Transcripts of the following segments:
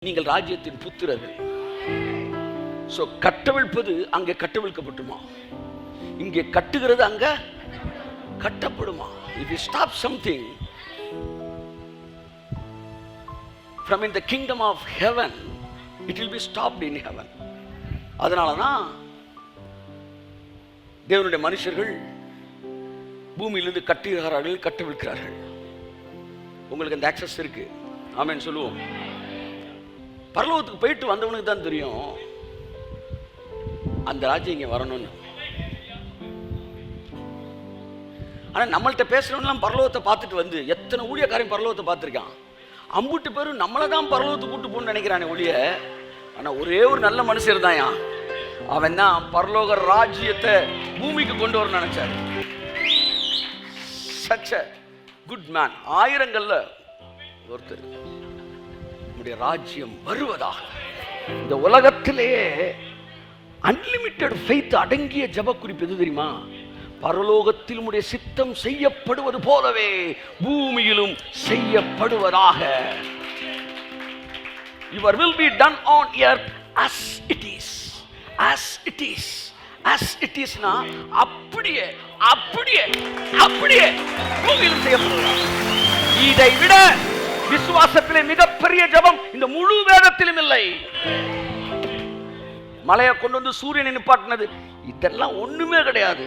நீங்கள் ராஜ்யத்தின் புத்திரர்கள். சோ கட்டவிழ்ப்பது அங்கே கட்டவிழ்க்கப்பட்டுமா, இங்கே கட்டுகிறது அங்க கட்டப்படுமா? If you stop something from in the kingdom of heaven, it will be stopped in heaven. அதனாலதான் தேவனுடைய மனுஷர்கள் பூமியிலிருந்து கட்டுகிறார்கள், கட்டவிழ்க்கிறார்கள். உங்களுக்கு அந்த ஆக்சஸ் இருக்கு. ஆமென் சொல்லுவோம். பரலோகத்துக்கு போயிட்டு வந்தவனுக்கு தான் தெரியும் அந்த ராஜ்யம் இங்க வரணும்னு. ஆனா நம்மள்ட்ட பேசுறவங்கலாம் பரலோகத்தை பார்த்துட்டு வந்து எத்தனை ஊழியக்காரன் பரலோகத்தை பார்த்துருக்கான். அம்புட்டு பேரும் நம்மளை தான் பரலோகத்துக்கு கூட்டு போன்னு நினைக்கிறானே ஒழிய, ஆனா ஒரே ஒரு நல்ல மனுஷர் தான் அவன் தான் பரலோக ராஜ்யத்தை பூமிக்கு கொண்டு வர நினைச்சாரு. such a good man. ஆயிரங்கள்ல ஒருத்தர். நம்முடைய ராஜ்யம் வருவதாக. இந்த உலகத்திலேயே அன்லிமிட்டெட் ஃபெய்த் அடங்கிய ஜெப குறிப்பு எது தெரியுமா? பரலோகத்தில் உம்முடைய சித்தம் செய்யப்படுவது போலவே பூமியிலும் செய்யப்படுவதாக. Your will be done on earth as it is. As it is. As it is னா அப்படியே அப்படியே அப்படியே பூமியிலும் செய்யப்படுவதாக. இதை விட விசுவாசத்திலே மிகப்பெரிய ஜெபம் இந்த முழு வேதத்திலும் இல்லை. மலையை கொண்டு வந்து சூரியனை நிப்பாட்டினது இதெல்லாம் ஒண்ணுமே கிடையாது.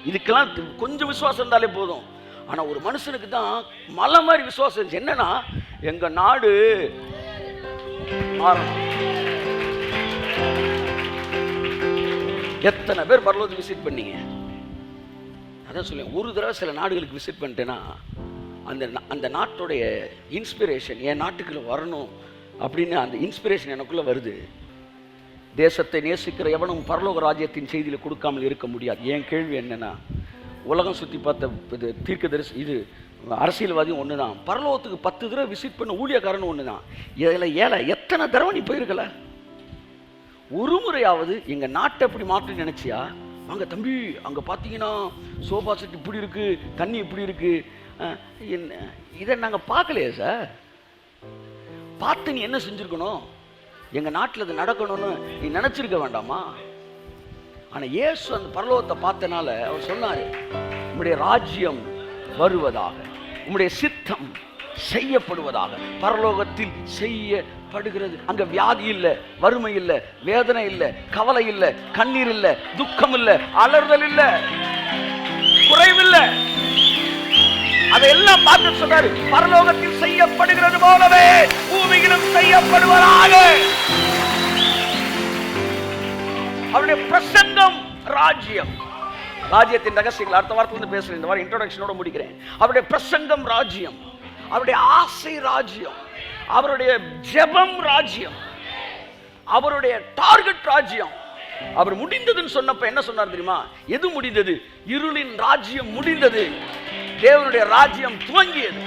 இதுக்கெல்லாம் கொஞ்சம் விசுவாசம் இருந்தாலே போதும். ஆனா ஒரு மனுஷனுக்கு தான் மலை மாதிரி விசுவாசம் இருந்துச்சு. என்னன்னா எங்க நாடு மாறணும். எத்தனை பேர் பரலோகத்துக்கு விசிட் பண்ணீங்க? அதான் சொல்லுங்க. ஒரு தடவை சில நாடுகளுக்கு விசிட் பண்ணிட்டேன்னா அந்த நாட்டுடைய இன்ஸ்பிரேஷன் என் நாட்டுக்குள்ள வரணும் அப்படின்னு அந்த இன்ஸ்பிரேஷன் எனக்குள்ள வருது. தேசத்தை நேசிக்கிற எவனும் பரலோக ராஜ்யத்தின் செய்தியில கொடுக்காமல் இருக்க முடியாது. என் கேள்வி என்னன்னா, உலகம் சுற்றி பார்த்த தீர்க்கதரிசி இது அரசியல்வாதியும் ஒண்ணுதான், பரலோகத்துக்கு 10 தடவை விசிட் பண்ண ஊழியக்காரன் ஒண்ணுதான். ஏழை எத்தனை தடவை நீ போயிருக்கல? ஒரு முறையாவது எங்க நாட்டை எப்படி மாற்று நினைச்சியா? அங்க தம்பி அங்க பாத்தீங்கன்னா சோபா செட் இப்படி இருக்கு, தண்ணி இப்படி இருக்கு, இதை நாங்க பார்க்கலையே சார். பார்த்து நீ என்ன செஞ்சிருக்கணும்? எங்க நாட்டில் அது நடக்கணும்னு நீ நினைச்சிருக்க வேண்டாமா? ஆனா இயேசு அந்த பரலோகத்தை பார்த்தனால அவர் சொன்னாரு, உம்முடைய ராஜ்யம் வருவதாக, உம்முடைய சித்தம் செய்யப்படுவதாக. பரலோகத்தில் செய்யப்படுகிறது. அங்க வியாதி இல்ல, வறுமை இல்ல, வேதனை இல்ல, கவலை இல்ல, கண்ணீர் இல்ல, துக்கம் இல்ல, அலறுதல் இல்ல, குறைவில்ல. அதையெல்லாம் பார்த்து சொன்னாரு, பரலோகத்தில் செய்யப்படுகிறது போலவே பூமியிலும் செய்யப்படுவதாக. அவருடைய பிரசங்கம் ராஜ்யம். ராஜ்யத்தின் ரகசியங்கள் அடுத்த வாரத்துல பேசுறேன். இந்த வாரம் இன்ட்ரோடக்ஷனோட முடிக்கிறேன். அவருடைய பிரசங்கம் ராஜ்யம், அவருடைய ஆசை ராஜ்யம், அவருடைய ஜெபம் ராஜ்யம், அவருடைய டார்கெட் ராஜ்யம். அவர் முடிந்ததுன்னு சொன்னப்ப என்ன சொன்னார் தெரியுமா? எது முடிந்தது? இருளின் ராஜ்யம் முடிந்தது, தேவனுடைய ராஜ்யம் துவங்கியது.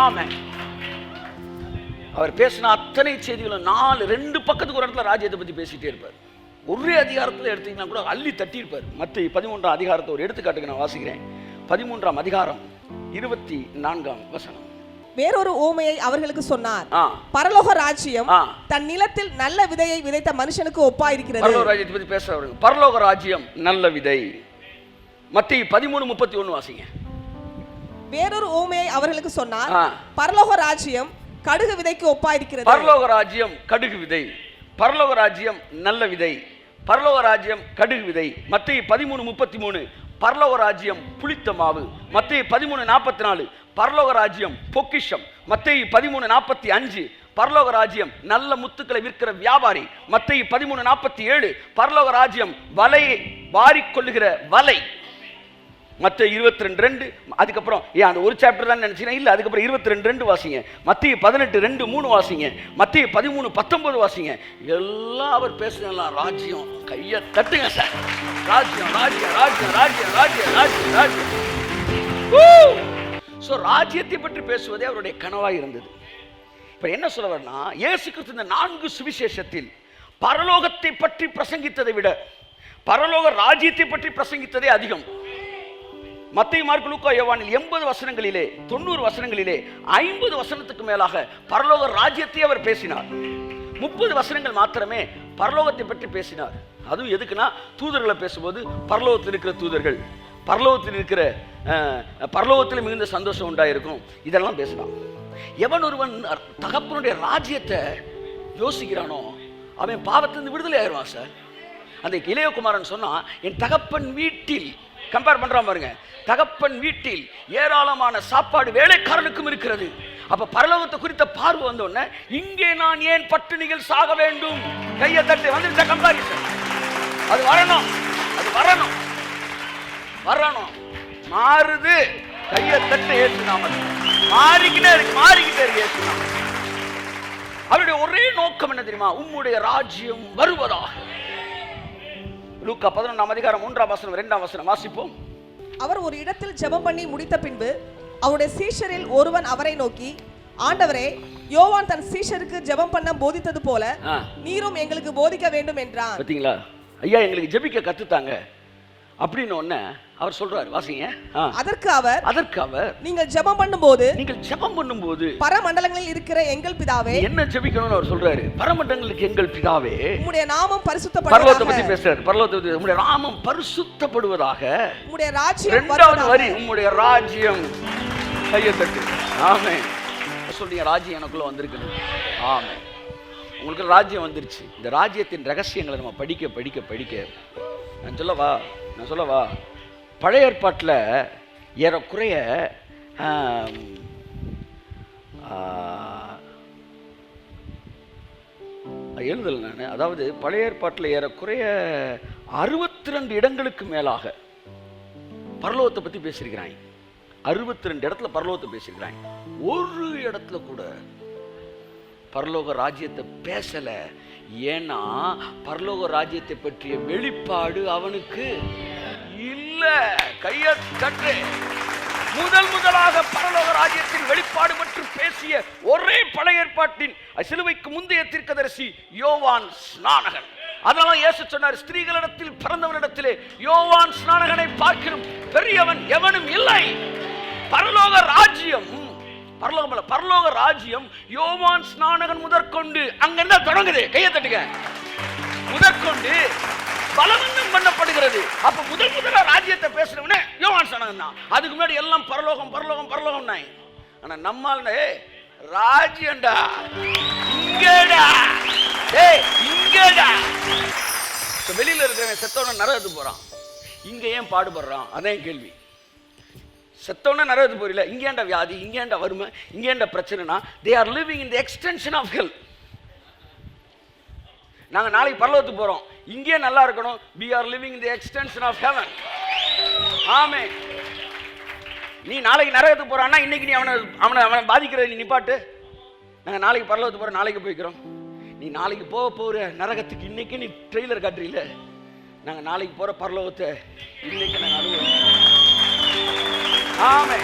ஆமென். அவர் பேசின அத்தனை செய்திகளும் 2 பக்கத்துக்கு ஒரு இடத்துல ராஜ்யத்தை பத்தி பேசிட்டே இருப்பார். ஒரே அதிகாரத்தில் எடுத்தீங்கன்னா கூட அள்ளி தட்டி இருப்பார். மத்தேயு 13ஆம் அதிகாரத்தை ஒரு எடுத்துக்காட்டுக்கு நான் வாசிக்கிறேன். 13ஆம் அதிகாரம் 24ஆம் வசனம். வேறொரு ஊமையை அவர்களுக்கு சொன்னார். பரலோக ராஜ்யம் தன் நிலத்தில் நல்ல விதையை விதைத்த மனுஷனுக்கு ஒப்பாயிருக்கிறது. பரலோக ராஜ்யத்தை பத்தி பேசுறவங்க. பரலோக ராஜ்யம் நல்ல விதை. மத்தேயு 13:31 வாசிங்க. வேறொரு ஊமையை அவர்களுக்கு சொன்னார். பரலோக ராஜ்யம் கடுகு விதைக்கு ஒப்பாயிருக்கிறது. பரலோக ராஜ்யம் கடுகு விதை, பரலோக ராஜ்யம் நல்ல விதை, பரலோக ராஜ்யம் கடுகு விதை. மத்தேயு 13:33 பரலோக ராஜ்யம் புளித்த மாவு. மத்தேயு 13:44 பரலோக ராஜ்யம் பொக்கிஷம். மத்தேயு 13:45 பரலோக ராஜ்யம் நல்ல முத்துக்களை விற்கிற வியாபாரி. மத்தேயு 13:47 பரலோக ராஜ்யம் வலையை வாரிக்கொள்ளுகிற வலை. மத்தேயு 22:2 அதுக்கப்புறம் அந்த ஒரு சாப்டர் தான் நினைச்சீங்கன்னா இல்ல, அதுக்கப்புறம் 22:2 வாசிங்க. மத்தேயு 18:2-3 வாசிங்க. மத்தேயு 13:19 வாசிங்க. எல்லாம் அவர் பேசுனலாம் ராஜ்யம். கையை தட்டுங்க சார். ராஜ்யம் ராஜ்யம் ராஜ்யம் ராஜ்யம் ராஜ்யம் ராஜ்யம் ராஜ்யம். சோ ராஜ்யத்தை பற்றி பேசுவதே அவருடைய கனவாய் இருந்தது. இப்ப என்ன சொல்ல வரனா, இயேசு கிறிஸ்து இந்த 4 சுவிசேஷத்தில் பரலோகத்தை பற்றி பிரசங்கித்ததை விட பரலோக ராஜ்யத்தை பற்றி பிரசங்கித்ததே அதிகம். மத்தேயு, மார்க்கு, லூக்கா, யோவானில் 80 வசனங்களிலே 90 வசனங்களிலே 50 வசனத்துக்கு மேலாக பரலோக ராஜ்யத்தை அவர் பேசினார். 30 வசனங்கள் மாத்திரமே பரலோகத்தை பற்றி பேசினார். அதுவும் எதுக்குன்னா, தூதர்களை பேசும்போது பரலோகத்தில் இருக்கிற தூதர்கள், பரலோகத்தில் இருக்கிற பரலோகத்தில் மிகுந்த சந்தோஷம் உண்டாயிருக்கும், இதெல்லாம் பேசலாம். எவன் ஒருவன் தகப்பனுடைய ராஜ்யத்தை யோசிக்கிறானோ அவன் பாவத்திலிருந்து விடுதலை ஆயிடுவான் சார். அந்த இளையகுமாரன் சொன்னா, என் தகப்பன் வீட்டில், கம்பேர் பண்றான் பாருங்க, தகப்பன் வீட்டில் ஏராளமான சாப்பாடு வேலைக்காரனுக்கும் இருக்கிறது. அப்ப பரலோகத்தை குறித்த பார்வை வந்த உடனே, இங்கே நான் ஏன் பட்டினிகள் சாக வேண்டும்? கையை தட்டு வந்து கம்பாரிசன். அது வரணும், அது வரணும், வரணும். மாறுது, கையை தட்டு ஏற்றுனாம மாறிக்கிட்டே இருக்கு, மாறிக்கிட்டே இருக்கு ஏற்றுனாம. அவருடைய ஒரே நோக்கம் என்ன தெரியுமா? உம்முடைய ராஜ்யம் வருவதாக. லூக்கா 11ஆம் அதிகாரம் 3ஆம் வசனம் 2ஆம் வசனம் வாசிப்போம். அவர் ஒரு இடத்தில் ஜெபம் பண்ணி முடித்த பின்பு அவருடைய சீஷரில் ஒருவன் அவரை நோக்கி, ஆண்டவரே, யோவான் தன் சீஷருக்கு ஜெபம் பண்ண போதித்தது போல நீரும் எங்களுக்கு போதிக்க வேண்டும் என்றான். பாத்தீங்களா ஐயா, எங்களுக்கு ஜெபிக்க கத்துத்தாங்க அப்படின்னு ஒண்ணு அவர் சொல்றாரு. வாசிங்க. அதற்கு அவர் நீங்கள் ஜெபம் பண்ணும்போது பரமண்டலங்களில் இருக்கிற எங்கள் பிதாவே, என்ன ஜெபிக்கணும்னு அவர் சொல்றாரு. பரமண்டலங்களுக்கு எங்கள் பிதாவே, உம்முடைய நாமம் பரிசுத்தப்படுவதாக. பரலோகத்தை பத்தி பேசுறாரு. பரலோகத்தை, உம்முடைய நாமம் பரிசுத்தப்படுவதாக, உம்முடைய ராஜ்யம், இரண்டாவது வரி, உம்முடைய ராஜ்யம். கையை தட்டு. ஆமென். சொல்றீங்க, ராஜ்யம் எனக்குள்ள வந்திருக்கு. ஆமென். உங்களுக்கு ராஜ்யம் வந்துருச்சு. இந்த ராஜ்யத்தின் ரகசியங்களை நம்ம படிக்க படிக்க படிக்க, நான் சொல்லவா, பழைய ஏற்பாட்டில் ஏறக்குறைய எழுதல் நான், அதாவது பழைய ஏற்பாட்டில் ஏறக்குறைய 62 இடங்களுக்கு மேலாக பரலோகத்தை பற்றி பேசியிருக்கிறாங்க. 62 இடத்துல பரலோகத்தை பேசியிருக்கிறாங்க. ஒரு இடத்துல கூட பரலோக ராஜ்யத்தை பேசல. ஏன்னா பரலோக ராஜ்யத்தை பற்றிய வெளிப்பாடு அவனுக்கு இல்ல. கையை தட்டு. முதலாக பரலோக ராஜ்யத்தின் வெளிப்பாடு பற்றி பேசிய ஒரே பழைய ஏற்பாட்டின் சிலுவைக்கு முந்தைய தீர்க்கதரிசி யோவான் ஸ்நானகன். அதனால இயேசு சொன்னார், ஸ்திரீகளிடத்தில் பிறந்தவனிடத்திலே யோவான் ஸ்நானகனை பார்க்கிலும் பெரியவன் எவனும் இல்லை. பரலோக ராஜ்யம், பரலோக ராஜ்யம் யோவான் ஸ்நானகன் முதற்கொண்டு அங்க என்ன தொடங்குது? கையை தட்டுங்க. முதற்கொண்டு பலவந்தம் பண்ணப்படுகிறது. அப்ப முதலா ராஜ்யத்தை பேசுறவனே யோவான் ஸ்நானகன் தான். அதுக்கு முன்னாடி எல்லாம் பரலோகம் பரலோகம் பரலோகம் தான். ஆனா நம்மால ராஜ்யம்டா, இங்கடா, இங்கடா. வெளியில இருக்கிறவன் செத்தவன நரகத்துக்கு போறான், இங்க ஏன் பாடுபடுறான்? அதான் கேள்வி. செத்தவன நரகத்துக்கு போறீல, இங்கேண்டா வியாதி, இங்கேண்டா வறுமை, இங்கேண்டா பிரச்சனைனா, they are living in the extension of hell. நாங்க நாளைக்கு பரலோகத்துக்கு போறோம், இங்கே நல்லா இருக்கணும். we are living in the extension of heaven. ஆமென். நீ நாளைக்கு நரகத்துக்கு போறான்னா இன்னைக்கு நீ அவனை பாதிக்கிற நீ நிப்பாட்டு. நாங்க நாளைக்கு பரலோகத்துக்கு போறோம், நாளைக்கு போய்க்கிறோம். நீ நாளைக்கு போற நரகத்துக்கு இன்னைக்கு நீ ட்ரெய்லர் காட்டுறீல. நாங்க நாளைக்கு போற பரலோகத்தை இன்னைக்கு நாங்க அனுபவிக்கிறோம். Amen.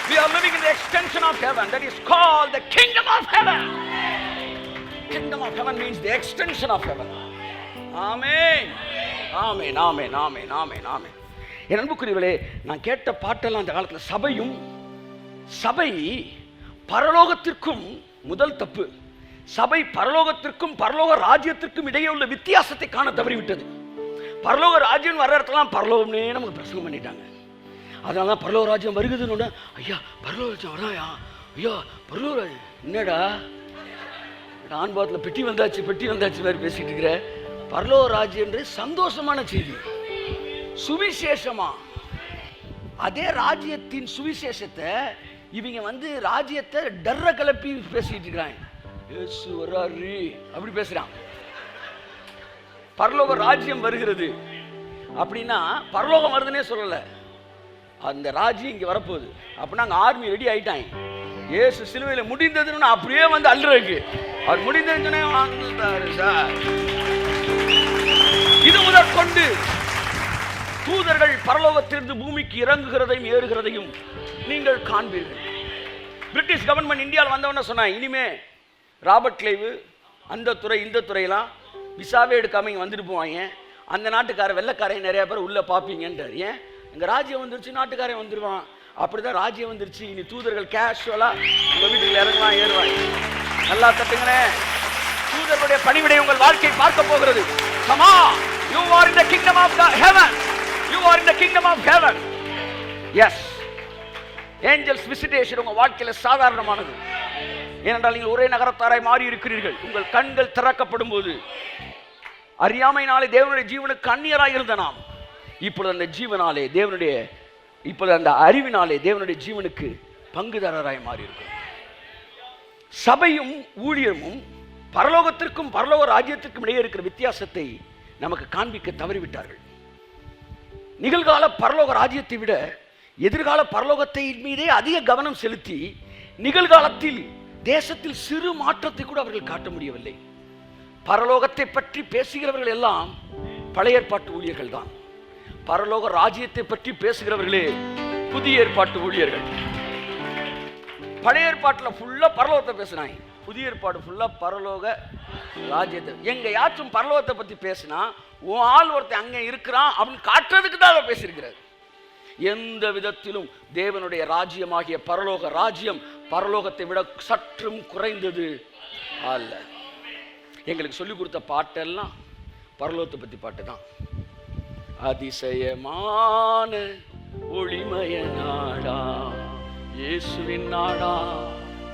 We are living in the extension of heaven. That is called the kingdom of heaven. Kingdom of heaven means the extension of heaven. Amen. Amen. Amen. Amen. Amen. Amen. என் அன்புக்குரியவர்களே, நான் கேட்ட பாட்டெல்லாம் அந்த காலத்தில் சபை பரலோகத்திற்கும் முதல் தப்பு. சபை பரலோகத்திற்கும் பரலோக ராஜ்யத்திற்கும் இடையே உள்ள வித்தியாசத்தை காண தவறிவிட்டது. பரலோக ராஜ்யம் வர்ற இடத்துலாம் பரலோகம்னே நமக்கு பிரசங்கம் பண்ணிட்டாங்க. அதனால தான் பரலோக ராஜ்யம் வருகுதுன்னு, ஐயா பரலோக ராஜ்யம் வராயா, ஐயா பரலோக ராஜ்யம் என்னடா, ஆண்பாத்தில் பெட்டி வந்தாச்சு மாதிரி பேசிட்டு இருக்கிற. பரலோக ராஜ்யம் என்று சந்தோஷமான செய்தி, சுவிசேஷமா. அதே ராஜ்யத்தின் சுவிசேஷத்தை இவங்க ராஜ்யத்தை டர்ர கிளப்பி பேசிட்டு இருக்கிறாங்க. இயேசு வராரு அப்படி பேசுறான். பரலோக ராஜ்யம் வருகிறது அப்படின்னா பரலோகம் வருதுன்னே சொல்லல, அந்த ராஜ்யம் இங்க வரப்போகுது. அப்படின்னா அங்க ஆர்மி ரெடி ஆயிட்டாங்க. இயேசு சிலுவையில் முடிந்ததுன்னு அப்படியே அல்றதுக்கு அவர் முடிந்ததுன்னு வாழ்ந்துட்டாரு சார். இது முதற்கொண்டு தூதர்கள் பரலோகத்திலிருந்து பூமிக்கு இறங்குகிறதையும் ஏறுகிறதையும் நீங்கள் காண்பீர்கள். பிரிட்டிஷ் கவர்மெண்ட் இந்தியாவில் வந்தவன சொன்னாங்க, இனிமே ராபர்ட் கிளைவ் அந்த துறை இந்த துறையெல்லாம் விசாவே எடுக்காம இங்கே வந்துட்டு போவாங்க, அந்த நாட்டுக்கார வெள்ளைக்காரையும் நிறைய பேர் உள்ள பார்ப்பீங்கன்றார். ஏன் எங்க ராஜ்யம் வந்துருச்சு, நாட்டுக்காரன் வந்துருவான். அப்படிதான் ராஜ்யம் வந்துருச்சு. இனி தூதர்கள் கேஷுவலா உங்க வீட்டுக்கு இறங்குவான், ஏறுவாங்க. நல்லா தட்டுங்களே. தூதர்களுடைய பணிவிடை உங்கள் வாழ்க்கை பார்க்க போகிறது. Come on, you are in the kingdom of heaven. You are in the kingdom of heaven. Yes. Angels visitation உங்க வாழ்க்கையில சாதாரணமானது. ஏனென்றால் நீங்கள் ஒரே நகரத்தாராய் மாறி இருக்கிறீர்கள். உங்கள் கண்கள் திறக்கப்படும் போது அறியாமையினாலே தேவனுடைய ஜீவனுக்கு அந்நியராய் இருந்த நாம் இப்பொழுது அந்த ஜீவனாலே தேவனுடைய, இப்பொழுது அந்த அறிவினாலே தேவனுடைய ஜீவனுக்கு பங்குதாரராய் மாறி இருக்கிறோம். சபையும் ஊழியமும் பரலோகத்திற்கும் பரலோக ராஜ்யத்திற்கும் இடையே இருக்கிற வித்தியாசத்தை நமக்கு காண்பிக்க தவறிவிட்டார்கள். நிகழ்கால பரலோக ராஜ்யத்தை விட எதிர்கால பரலோகத்தை மீதே அதிக கவனம் செலுத்தி நிகழ்காலத்தில் தேசத்தில் சிறு மாற்றத்தை கூட அவர்கள் காட்ட முடியவில்லை. பரலோகத்தை பற்றி பேசுகிறவர்கள் எல்லாம் பழைய ஏற்பாட்டு ஊழியர்கள் தான். பரலோக ராஜ்யத்தை பற்றி பேசுகிறவர்களே புதிய ஏற்பாட்டு ஊழியர்கள். பழைய ஏற்பாட்டில் ஃபுல்லா பரலோகத்தை பேசுனாங்க, புதிய ஏற்பாடு ஃபுல்லா பரலோக ராஜ்யத்தை. எங்க யாச்சும் பரலோகத்தை பத்தி பேசினா உன் ஆள் ஒருத்தன் அங்க இருக்கிறான் அப்படின்னு காட்டுறதுக்கு தான் அதை பேசியிருக்கிறது. எந்த விதத்திலும் தேவனுடைய ராஜ்யமாகிய பரலோக ராஜ்யம் பரலோகத்தை விட சற்றும் குறைந்தது அல்ல. எங்களுக்கு சொல்லிக் கொடுத்த பாட்டெல்லாம் பரலோகத்தை பத்தி பாட்டு தான். அதிசயமான ஒளிமய நாடா, இயேசுவின் நாடா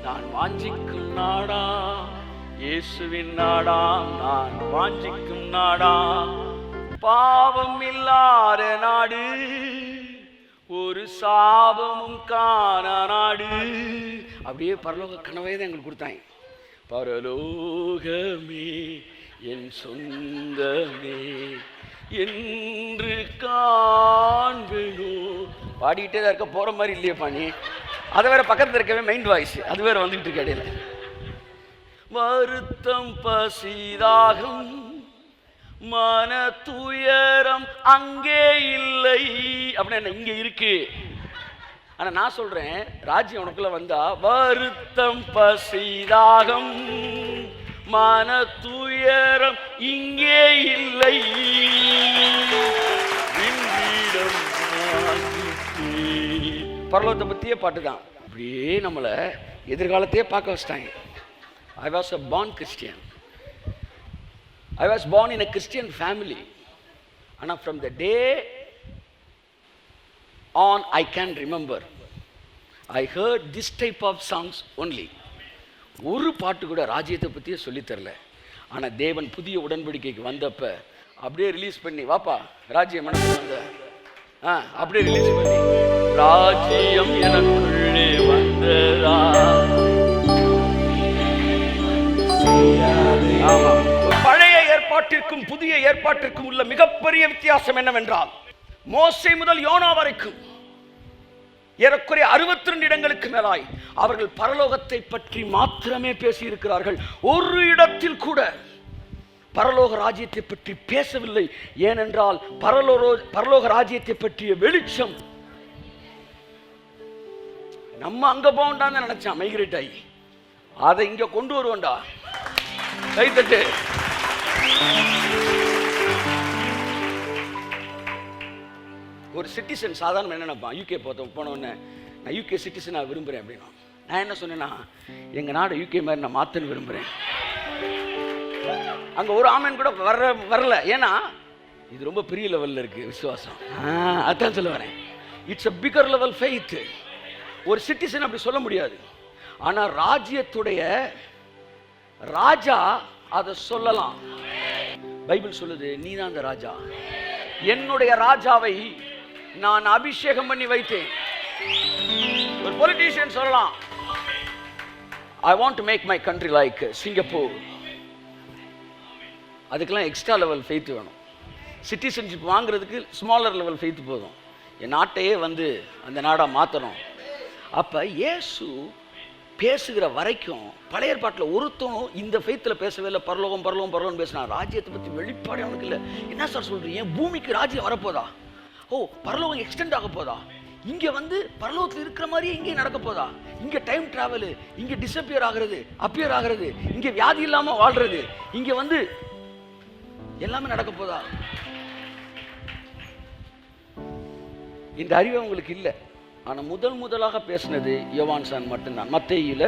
நான் வாஞ்சிக்கும் நாடா, இயேசுவின் நாடா நான் வாஞ்சிக்கும் நாடா, பாவம் இல்லாத நாடு, ஒரு சாபமும் காண நாடு. அப்படியே பரலோக கனவே தான் எங்களுக்கு கொடுத்தாங்க. பரலோகமே என் சொந்தமே என்று காண்பேனோ. பாடிக்கிட்டே தான் இருக்க, போற மாதிரி இல்லையே பாணி. அதை வேற பக்கத்தில் இருக்கவே மைண்ட் வாய்ஸ் அது வேற வந்துட்டு இருக்க இடையில. வருத்தம் பசிதாகம் மன துயரம் அங்கே இல்லை அப்படின்னு இங்க இருக்கு. ஆனா நான் சொல்றேன், ராஜ்யம் உனக்குள்ள வந்தா வருத்தம் பசிதாகம் மன துயரம் இங்கே இல்லை. பரலோகத்தை பத்தியே பாட்டு தான். அப்படியே நம்மளை எதிர்காலத்தையே பார்க்க வச்சிட்டாங்க. I was a born Christian. I was born in a Christian family. And from the day on I can remember I heard this type of songs only. ஒரு பாட்டு கூட ராஜ்யத்தை பற்றியே சொல்லித்தரல. ஆனால் தேவன் புதிய உடன்படிக்கைக்கு வந்தப்ப அப்படியே ரிலீஸ் பண்ணி, வாப்பா ராஜ்யம் மனசு வந்த அப்படியே ரிலீஸ் பண்ணி, ராஜ்யம் எனக்குள்ளே வந்ததா. பழைய ஏற்பாட்டிற்கும் புதிய ஏற்பாட்டிற்கும் உள்ள மிகப்பெரிய வித்தியாசம் என்னவென்றால், மோசே முதல் யோனா வரைக்கும் ஏறக்குறைய 62 இடங்களுக்கு மேலாய் அவர்கள் பரலோகத்தை பற்றி மாத்திரமே பேசியிருக்கிறார்கள். ஒரு இடத்தில் கூட பரலோக ராஜ்யத்தை பற்றி பேசவில்லை. ஏனென்றால் பரலோக ராஜ்யத்தை பற்றிய வெளிச்சம் நம்ம அங்க போகண்டான்னு நினைச்சான் மைக்ரேட் ஆகி, அதை இங்க கொண்டு வருவோண்டா. கைத்தட்டு. ஒரு சிட்டிசன் சாதாரண என்ன நினைப்பான், யூகே போனோடனே நான் யூகே சிட்டிசனாக விரும்புகிறேன் அப்படின்னா, நான் என்ன சொன்னேன்னா எங்கள் நாடு யூகே மாதிரி நான் மாற்றன்னு விரும்புகிறேன். அங்கே ஒரு ஆமன் கூட வரல. ஏன்னா இது ரொம்ப பெரிய லெவலில் இருக்குது விசுவாசம். அதான் சொல்ல வரேன், it's a bigger level faith. ஒரு சிட்டிசன் அப்படி சொல்ல முடியாது. ஆனால் ராஜ்யத்துடைய ராஜா அதை சொல்லலாம். பைபிள் சொல்லுது, நீ தான் அந்த ராஜா, என்னுடைய ராஜாவை நான் அபிஷேகம் பண்ணி வைத்தேன். ஒரு பொலிட்டீஷியன் சொல்லலாம், I want to make my country like Singapore. அதுக்கெல்லாம் எக்ஸ்ட்ரா லெவல் ஃபெய்த் வேணும். சிட்டிசன்ஷிப் வாங்குறதுக்கு ஸ்மாலர் லெவல் ஃபெய்த் போதும். என் நாட்டையே வந்து அந்த நாடாக மாற்றணும். அப்போ இயேசு பேசுகிற வரைக்கும் பழைய ஏற்பாட்டில் ஒருத்தனும் இந்த ஃபெய்த்தில் பேசவே இல்லை. பரலோகம் பரலோகம் பரலோகம் பேசினா, ராஜ்யத்தை பற்றி வெளிப்பாடு அவனுக்கு இல்லை. என்ன சார் சொல்கிறீங்க, பூமிக்கு ராஜ்யம் வரப்போதா? ஓ, பரலோகம் எக்ஸ்டெண்ட் ஆக போதா? இங்கே வந்து பரலோகத்தில் இருக்கிற மாதிரியே இங்கேயும் நடக்க போதா? இங்கே டைம் டிராவலு, இங்கே டிஸப்பியர் ஆகிறது, அப்பியர் ஆகிறது, இங்கே வியாதி இல்லாமல் வாழ்றது, இங்கே வந்து எல்லாமே நடக்க போதா? இந்த அறிவு உங்களுக்கு இல்லை. ஆனால் முதலாக பேசினது யோவான் சான் மட்டும்தான். மத்தேயுல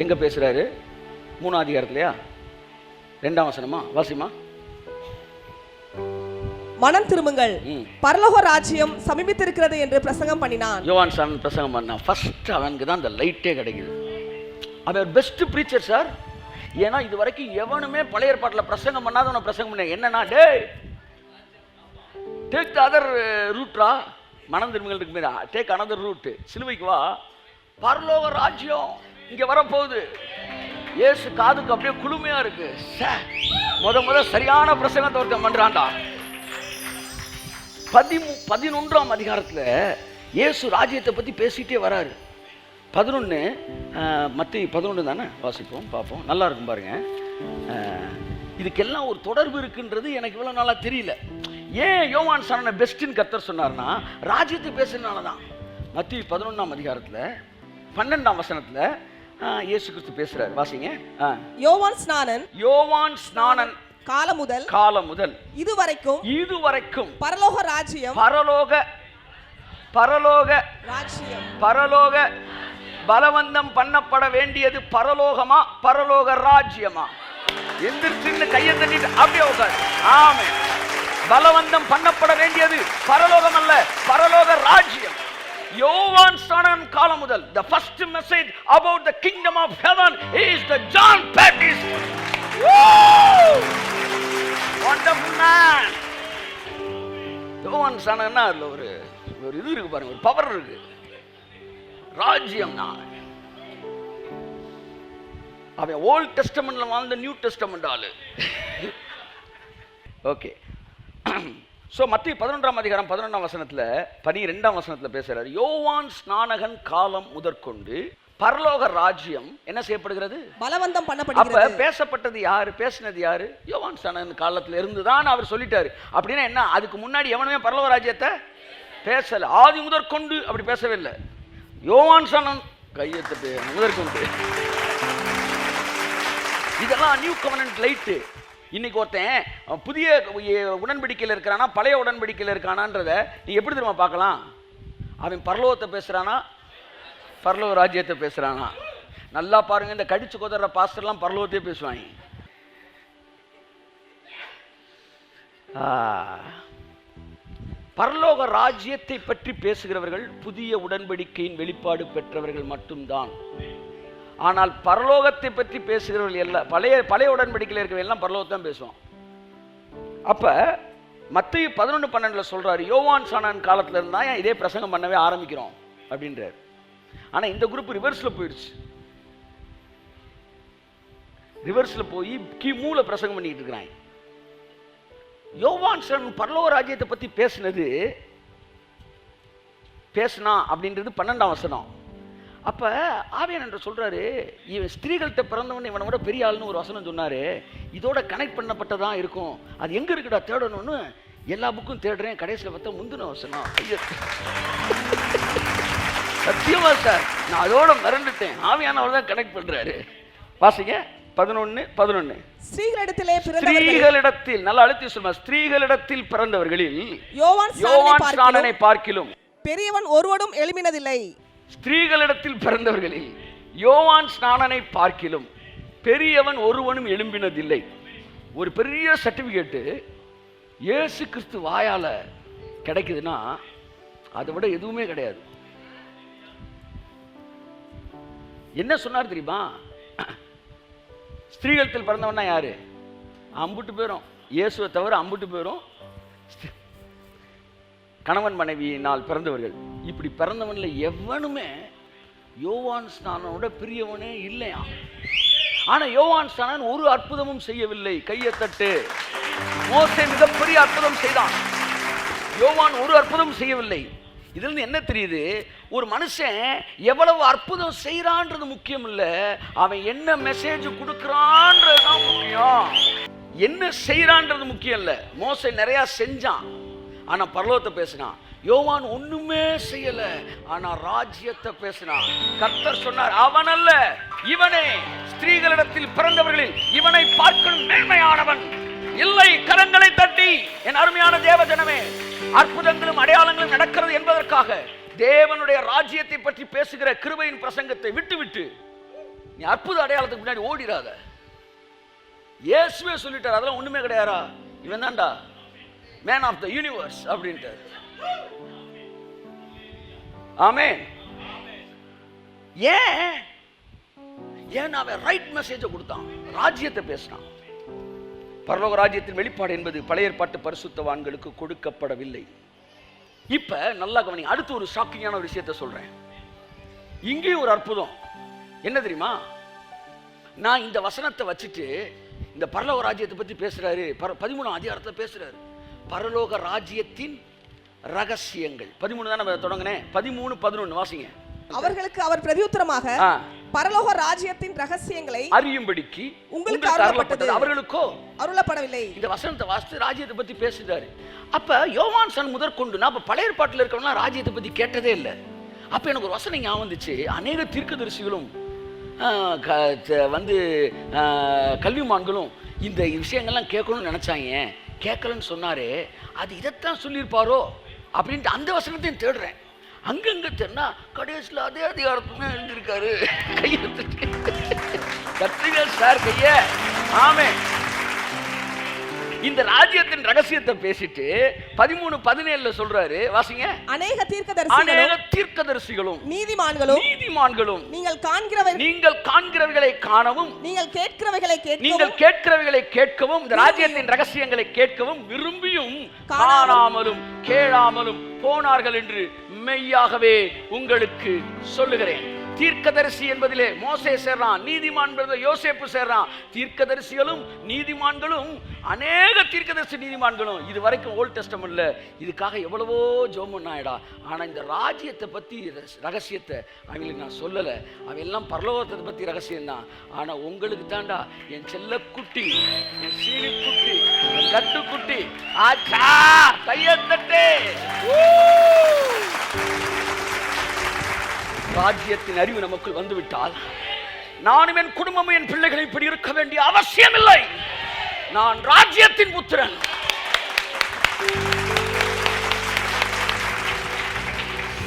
எங்க பேசுறாரு? 3ஆம் அதிகாரத்திலையா 2ஆம் வசனமா? வாசிமா. மனம் திரும்புங்கள், பரலோக ராஜ்யம் சமீபித்திருக்கிறது என்று பிரசங்கம் பண்ணினான். யோவான் சான் பிரசங்கம் பண்ணான். ஃபர்ஸ்ட் அவனுக்கு தான் அந்த லைட்டே கிடைக்குது. அவன் பெஸ்ட் ப்ரீச்சர் சார். ஏன்னா இது வரைக்கும் எவனுமே பழைய ஏற்பாட்டில் பிரசங்கம் பண்ணாதவனை பிரசங்கம் பண்ண. என்னன்னா, டே டேக் த அதர் ரூட்ரா, மனம் திரும்புங்கள் இருக்கு, டேக் அனதர் ரூட், சிலுவைக்கு வா, பரலோக ராஜ்யம் இங்க வரப்போகுது. இயேசு காதுக்கு அப்படியே குளுமையா இருக்கு. முத சரியான பிரசங்கத்தை ஒருத்தன் பண்றான்டா. 11ஆம் அதிகாரத்தில் இயேசு ராஜ்யத்தை பற்றி பேசிகிட்டே வராரு. 11 மத்தேயு 11 தானே, வாசிப்போம் பார்ப்போம், நல்லா இருக்கும் பாருங்க. இதுக்கெல்லாம் ஒரு தொடர்பு இருக்குன்றது எனக்கு இவ்வளோ நாளாக தெரியல. ஏன் யோவான் சானனை பெஸ்ட்டுன்னு கர்த்தர் சொன்னார்னா, ராஜ்யத்தை பேசுறதுனால தான். மத்தேயு 11ஆம் அதிகாரத்தில் 12ஆம் வசனத்தில் இயேசு கிறிஸ்து பேசுறாரு. வாசிங்க. யோவான் ஸ்நானன் காலம் முதல் இதுவரைக்கும் பரலோக பலவந்தம் பண்ணப்பட வேண்டியது பரலோகமா பரலோக ராஜ்யமா? எந்திரிச்சு கையை தட்டிட்டு அப்படியே உட்காரு. ஆமென். பலவந்தம் பண்ணப்பட வேண்டியது பரலோகம் அல்ல, பரலோக ராஜ்யம். யோவான் ஸ்நானன் காலம் முதல் the first message about the kingdom of heaven is the John Baptist. Wonderful man. யோவான் ஸ்நானன்னா அதுல ஒரு இது இருக்கு பாருங்க, ஒரு பவர் இருக்கு. ராஜ்யம் தான். அவன் ஓல்ட் டெஸ்டமெண்ட்ல வாழ்ந்த நியூ டெஸ்டமெண்ட் ஆளு. ஓகே. ஸோ மத்தேயு 11ஆம் அதிகாரம் 11ஆம் வசனத்தில் 12ஆம் வசனத்தில் பேசுறாரு. யோவான் ஸ்நானகன் காலம் முதற்கொண்டு பரலோக ராஜ்யம் என்ன செய்யப்படுகிறது? பலவந்தம் பண்ணப்படுகிறது. அப்ப பேசப்பட்டது யாரு? பேசினது யாரு? யோவான் ஸ்நானகன் காலத்துல இருந்து தான் அவர் சொல்லிட்டாரு. அப்படின்னா என்ன? அதுக்கு முன்னாடி எவனுமே பரலோக ராஜ்யத்தை பேசல. ஆதி முதற்கொண்டு அப்படி பேசவே இல்லை. யோவான் ஸ்நானன் கையெழுத்து முதற்கொண்டு. இதெல்லாம் நியூ கவர்னன்ட் லைட்டு. இன்னைக்கு ஒருத்தன் புதிய உடன்படிக்கையில் இருக்கிறானா பழைய உடன்படிக்கையில் இருக்கானான்றத நீ எப்படி தெரியுமா பார்க்கலாம்? அவன் பரலோகத்தை பேசுறானா பரலோக ராஜ்யத்தை பேசுறானா? நல்லா பாருங்க, இந்த கடிச்சு கொதற பாஸ்டர்லாம் பரலோகத்தையே பேசுவாங்க. பரலோக ராஜ்யத்தை பற்றி பேசுகிறவர்கள் புதிய உடன்படிக்கையின் வெளிப்பாடு பெற்றவர்கள் மட்டும்தான். ஆனால் பரலோகத்தை பற்றி பேசுகிறவர்கள் எல்லாம் பழைய உடன்படிக்கையில் இருக்கிறவங்க எல்லாம் பரலோகத்தை தான் பேசுவோம். அப்ப மத்தேயு 11:12 சொல்றாரு, யோவான் ஸ்நானன் காலத்துல இருந்தா இதே பிரசங்கம் பண்ணவே ஆரம்பிக்கிறோம் அப்படின்றாரு. ஆனா இந்த குரூப் ரிவர்ஸ்ல போயிடுச்சு. ரிவர்ஸ்ல போய் கிமுல பிரசங்கம் பண்ணிட்டு இருக்கிறாங்க. யோவான் ஸ்நானன் பரலோக ராஜ்யத்தை பத்தி பேசினா அப்படின்றது 12ஆம் வசனம். அப்ப ஆவியானவர் சொல்றாரு, இவன் ஸ்திரீகள்கிட்ட பிறந்தவன் இவனை விட பெரிய ஆளுன்னு ஒரு வசனம் சொன்னாரு. இதோட கனெக்ட் பண்ணப்பட்டதான் இருக்கும். அது எங்க இருக்குடா தேடணும்னு எல்லா புக்கும் தேடுறேன். கடைசியில் பார்த்தா முந்தின வசனம். சத்தியமா சார், நான் அதோட மறந்துட்டேன். ஆவியானவர் தான் கனெக்ட் பண்றாரு. வாசிங்க 11:11. ஸ்திரீகளிடத்தில், நல்லா அழுத்தி சொல்லுமா, ஸ்திரீகளிடத்தில் பிறந்தவர்களில் யோவான் ஸ்நானனை பார்க்கிலும் பெரியவன் ஒருவனும் எழும்பினதில்லை. ஸ்திரீகளிடத்தில் பிறந்தவர்களில் யோவான் ஸ்நானனை பார்க்கிலும் பெரியவன் ஒருவனும் எழும்பினதில்லை. ஒரு பெரிய சர்டிபிகேட்டு இயேசு கிறிஸ்து வாயால கிடைக்குதுன்னா அதை விட எதுவுமே கிடையாது. என்ன சொன்னார் தெரியுமா? ஸ்திரீகளிடத்தில் பிறந்தவன்னா யாரு? அம்புட்டு பேரும், இயேசுவை தவிர அம்புட்டு பேரும் கணவன் மனைவியினால் பிறந்தவர்கள். இப்படி பிறந்தவன்ல எவனுமே யோவான் ஸ்நானனோட பெரியவனே இல்லையா? ஆனா யோவான் ஸ்நானன் ஒரு அற்புதமும் செய்யவில்லை. கையை தட்டு. மோசே மிகப்பெரிய அற்புதம் செய்தான், யோவான் ஒரு அற்புதம் செய்யவில்லை. இதுல இருந்து என்ன தெரியுது? ஒரு மனுஷன் எவ்வளவு அற்புதம் செய்யறான்றது முக்கியம் இல்ல, அவன் என்ன மெசேஜ் கொடுக்கறான்றதுதான் முக்கியம். என்ன செய்யறான்றது முக்கியம் இல்ல. மோசே நிறைய செஞ்சான், ஆனா பரலோகத்தை பேசினான். யோவான் ஒண்ணுமே செய்யல, ஆனா ராஜ்யத்தை பேசினான். கர்த்தர் சொன்னார், அவன் அல்ல இவனே ஸ்திரீகளிடத்தில் பிறந்தவர்களில் இவனை பார்க்கணும் மேன்மையானவன். இல்லை. கரங்களை தட்டி என் அருமையான தேவ ஜனமே, அற்புதங்களும் அடையாளங்களும் நடக்கிறது என்பதற்காக தேவனுடைய ராஜ்யத்தை பற்றி பேசுகிற கிருபையின் பிரசங்கத்தை விட்டு நீ அற்புத அடையாளத்துக்கு முன்னாடி ஓடிராத. இயேசுவே சொல்லிட்டார், அதெல்லாம் ஒண்ணுமே கிடையாதா, இவன் தான்டா மேன் ஆஃப் த யூனிவர்ஸ் அப்படின்ட்டு. ஆமென். ஏன் அவன் ரைட் மெசேஜை கொடுத்தான், ராஜ்யத்தை பேசினான். பரலோக ராஜ்யத்தின் வெளிப்பாடு என்பது பழைய ஏற்பாட்டு பரிசுத்தவான்களுக்கு கொடுக்கப்படவில்லை. இப்ப நல்லா கவனி, அடுத்து ஒரு ஷாக்கிங்கான ஒரு விஷயத்தை சொல்றேன். இங்கேயும் ஒரு அற்புதம் என்ன தெரியுமா? நான் இந்த வசனத்தை வச்சுட்டு இந்த பரலோக ராஜ்யத்தை பத்தி பேசுறாரு, 13ஆம் அதிகாரத்தை பேசுறாரு. பரலோக ராஜ்யத்தின் ரகசியங்கள் 13 தான் நம்ம தொடங்கினேன். 13, 11 வாசிங்க. அவர்களுக்கு அவர் பிரதியுத்தரமாக, பரலோக ராஜ்யத்தின் ரகசியங்களை அறியும்படிக்கு உங்களுக்கு அருளப்பட்டது, அவர்களுக்கோ அருளப்படவில்லை. இந்த வசனத்தை வாசித்து ராஜ்யத்தை பத்தி பேசுறாரு. அப்ப யோவான் சன் முதற்கொண்டு நான் பழைய ஏற்பாட்டில் இருக்கவங்க ராஜ்யத்தை பத்தி கேட்டதே இல்லை. அப்ப எனக்கு ஒரு வசனம் ஞாபகம் வந்துச்சு. அநேக தீர்க்கதரிசிகளும் வந்து கல்விமான்களும் இந்த விஷயங்கள்லாம் கேட்கணும்னு நினைச்சாங்க, கேட்கலன்னு சொன்னாரு. அது இதைத்தான் சொல்லியிருப்பாரோ அப்படின்ட்டு அந்த வசனத்தையும் தேடுறேன். அங்கங்க தெரினா கடைசியில் அதே அதிகாரத்துமே எழுந்திருக்காரு. கையெழுத்து கத்திரிக்கா சார் கைய. ஆமே. இந்த ராஜ்யத்தின் ரகசியத்தை பேசிட்டு 13, 17 சொல்றாரு, வாசிங்க. அநேக தீர்க்கதரிசிகளும் நீதிமான்களும் நீங்கள் காண்கிறவைகளை காணவும் நீங்கள் கேட்கிறவைகளை கேட்கவும் இந்த ராஜ்யத்தின் ரகசியங்களை கேட்கவும் விரும்பியும் காணாமலும் கேளாமலும் போனார்கள் என்று மெய்யாகவே உங்களுக்கு சொல்லுகிறேன். தீர்க்கதரிசி என்பதிலே மோசே சேர்றான், நீதிமான் என்பதில் யோசேப்பு சேர்றான். தீர்க்கதரிசிகளும் நீதிமான்களும், அநேக தீர்க்கதரிசி நீதிமான்களும் இது வரைக்கும் ஓல்ட் டெஸ்டமென்ட்ல இதுக்காக எவ்வளவோ ஜெபம் பண்ணாயடா. ஆனா இந்த ராஜ்யத்தை பத்தி ரகசியத்தை அவங்களுக்கு நான் சொல்லலை. அவன் எல்லாம் பரலோகத்தை பத்தி ரகசியம் தான். ஆனா உங்களுக்கு தாண்டா என் செல்ல குட்டி, என் சீனி குட்டி, என் கட்டு குட்டி. ஆச்சா கையத்தட்டே. ராஜ்யத்தின் அறிவு நமக்குள் வந்துவிட்டால் நானும் என் குடும்பமும் என் பிள்ளைகளை இப்படி இருக்க வேண்டிய அவசியம் இல்லை. நான் ராஜ்யத்தின் புத்திரன்.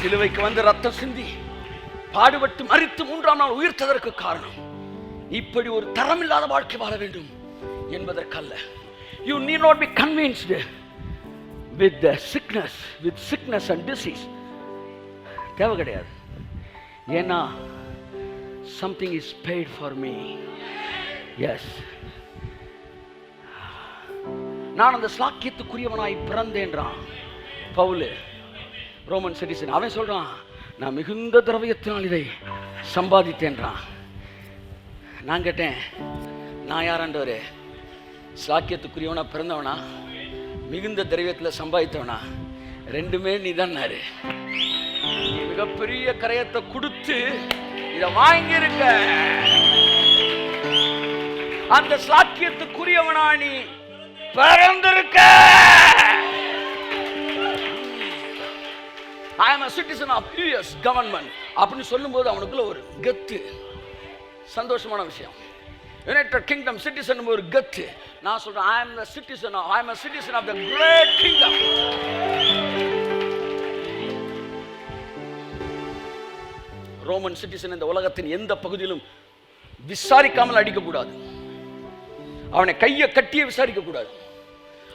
சிலுவைக்கு வந்து ரத்தம் சிந்தி பாடுபட்டு மரித்து 3ஆம் நாள் உயிர்த்ததற்கு காரணம் இப்படி ஒரு தரமில்லாத வாழ்க்கை வாழ வேண்டும் என்பதற்கல்ல. You need not be convinced with the sickness and disease. தேவை கிடையாது. ஏன்னா something is paid for me. Yes. நான் அந்த சாக்கியத்துக்குரியவனாய் பிறந்தேன்றான் பவுல், ரோமன் சிட்டிசன். அவன் சொல்றான், நான் மிகுந்த திரவியத்தினால் இதை சம்பாதித்தேன்றான். நான் கேட்டேன், நான் யாராண்டவரே? சாக்கியத்துக்குரியவனா பிறந்தவனா, மிகுந்த திரவியத்தில் சம்பாதித்தவனா? ரெண்டுமே நீ தான். மிகப்பெரிய கரையத்தை கொடுத்து இதை வாங்கியிருக்க. அந்த சாக்கியத்துக்குரியவனா நீ பிறந்திருக்க. I am a citizen of US government அப்படின்னு சொல்லும்போது அவனுக்குள்ள ஒரு கெத்து, சந்தோஷமான விஷயம். யுனைடெட் கிங்டம் சிட்டிசன் ஒரு கெத்து. நான் சொல்றேன், I am a citizen of the great kingdom. Roman citizen இந்த உலகத்தின் எந்த பகுதியிலும் விசாரிக்காமல் அடிக்கக்கூடாது. அவனை கையை கட்டியே விசாரிக்க கூடாது.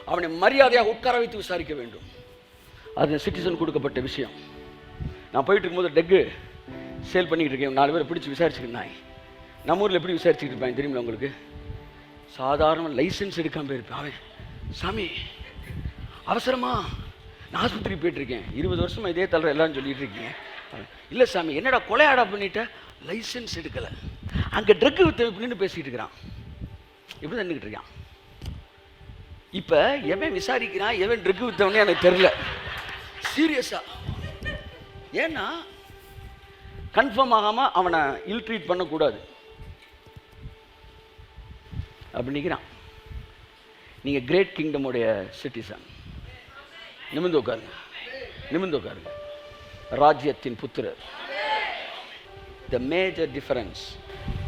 அவனை மரியாதையாக உட்கார வைத்து விசாரிக்க வேண்டும். அது சிட்டிசன் கொடுக்கப்பட்ட விஷயம். நான் போயிட்டு இருக்கும்போது டெக்கு சேல் பண்ணிட்டு இருக்கேன். 4 பேரை பிடிச்சி விசாரிச்சுருந்தாங்க. நம்ம ஊரில் எப்படி விசாரிச்சுட்டு இருப்பாங்க தெரியுமில்ல உங்களுக்கு? சாதாரண லைசன்ஸ் எடுக்காமல் போயிருப்பேன். அவன், சாமி அவசரமா நான் ஆஸ்பத்திரி போயிட்டு இருக்கேன், 20 வருஷமா இதே தவிர எல்லாரும் சொல்லிட்டு இருக்கீங்க. இல்லை சாமி, என்னடா கொலையாடா பண்ணிட்ட? லைசன்ஸ் எடுக்கலை. அங்கே ட்ரக்கு வித்தவன்னு பேசிகிட்டு இருக்கிறான். எப்படி தந்துக்கிட்டு இருக்கான். இப்போ எவன் விசாரிக்கிறான், எவன் ட்ரக்கு வித்தவனே எனக்கு தெரியல. சீரியஸா. ஏன்னா கன்ஃபார்ம் ஆகாமல் அவனை இல் ட்ரீட் பண்ணக்கூடாது அப்படிங்கிறான். நீங்கள் கிரேட் கிங்டமுடைய சிட்டிசன். நிமிர்ந்து உட்காருங்க. ராஜ்யத்தின் புத்திரர். The major difference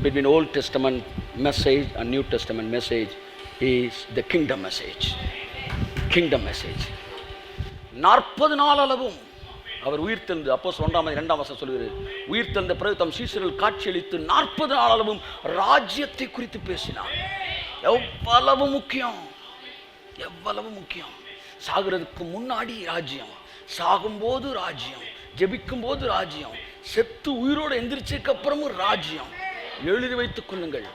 between Old Testament message and New Testament message is the kingdom message. Kingdom message. 40 நாள் அளவும் அவர் உயிர்த்தெழுந்து, அப்போஸ்தலர் 1:2 சொல்கிறார், உயிர்த்தெழுந்த பிறகு தம் சீஷர்கள் காட்சியளித்து 40 நாள் அளவும் ராஜ்யத்தை குறித்து பேசினார். எவ்வளவு முக்கியம், எவ்வளவு முக்கியம். சாகிறதுக்கு முன்னாடி ராஜ்யம், சாகும்போது ராஜ்யம், ஜெபிக்கும் போது ராஜ்யம், செத்து உயிரோடு எந்திரிச்சதுக்கு அப்புறமும் ராஜ்யம். எழுதி வைத்துக் கொள்ளுங்கள்,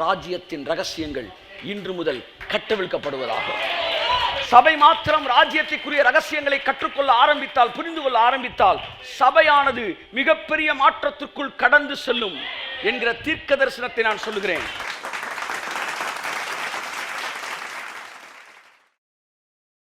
ராஜ்யத்தின் ரகசியங்கள் இன்று முதல் கட்டவிழ்க்கப்படுவதாக. சபை மாத்திரம் ராஜ்யத்திற்குரிய ரகசியங்களை கற்றுக்கொள்ள ஆரம்பித்தால், புரிந்து கொள்ள ஆரம்பித்தால், சபையானது மிகப்பெரிய மாற்றத்திற்குள் கடந்து செல்லும் என்கிற தீர்க்க தரிசனத்தை நான் சொல்லுகிறேன்.